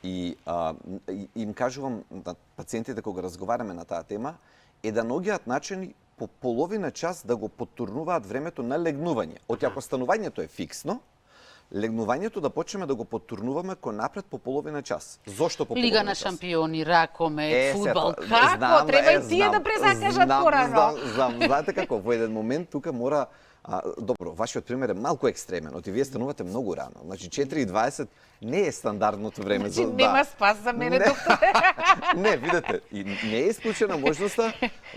И им кажувам на пациентите кога разговараме на таа тема, е да наоѓаат начини по половина час да го потурнуваат времето на легнување. Ако станувањето е фиксно, легнувањето да почнеме да го потурнуваме кон напред по половина час. Зошто по половина час? Лига на шампиони, ракомет, фудбал, како? Треба и тие да презакажат порано. Знам, знаете како, во еден момент тука мора добро, вашиот пример е малку екстремен, оти вие станувате многу рано. Значи 4:20 не е стандардното време за нема спас за мене, доктор. Не, видете, и не е исклучена можноста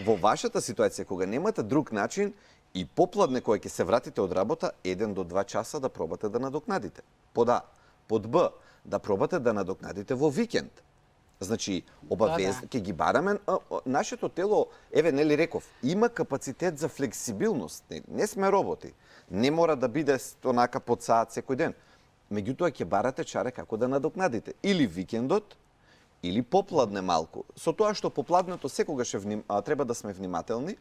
во вашата ситуација кога немате друг начин и попладне кога ќе се вратите од работа 1 до 2 часа да пробате да надокнадите. Под А, под Б, да пробате да надокнадите во викенд. Значи, обавезно ќе ги бараме, нашето тело, еве нели реков, има капацитет за флексибилност. Не сме роботи. Не мора да биде онака под саат секој ден. Меѓутоа ќе барате чаре како да надокнадите. Или викендот, или попладне малку. Со тоа што попладнето секогаш треба да сме внимателни,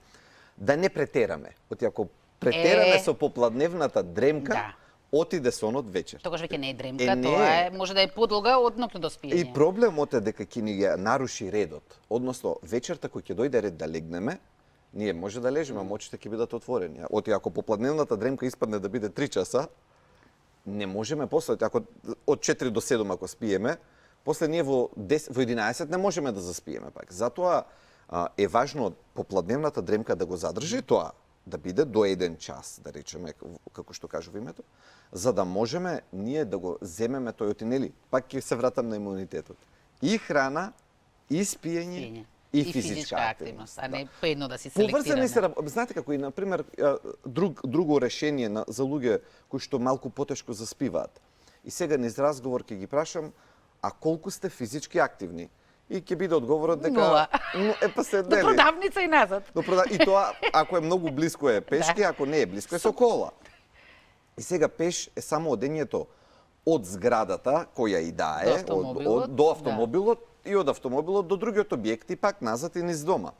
да не претераме. Оти ако претераме со попладневната дремка, отиде сонот вечер. Тогаш веќе не е дремка, тоа може да е подолга од ноќно доспиење. И проблемот е дека ќе ни ја наруши редот. Односно, вечерта кој ќе дојде ред да легнеме, ние може да лежиме, очите ќе бидат отворени. Оти ако попладневната дремка испадне да биде 3 часа, не можеме после, ако од 4 до 7 ако спиеме, после ние во 11 не можеме да заспиеме пак. Затоа е важно попладневната дремка да го задржи тоа, да биде до 1 час, да речеме, како што кажува името, за да можеме ние да го земеме тој отинели. Пак ќе се вратам на имунитетот. И храна, и спиење, и физичка активност. А не поедно да си селектираме. Поврзани се, знаете како и, например, друго решение за луѓе кои што малку потешко заспиваат. И сега низ разговор ќе ги прашам, а колку сте физички активни? И ќе биде одговорот дека до продавница и назад. И тоа ако е многу блиско е пешки, ако не е блиско е со кола. И сега пеш е само одењето од зградата која и да е, до автомобилот и од автомобилот до другиот објект и пак назад и низ дома.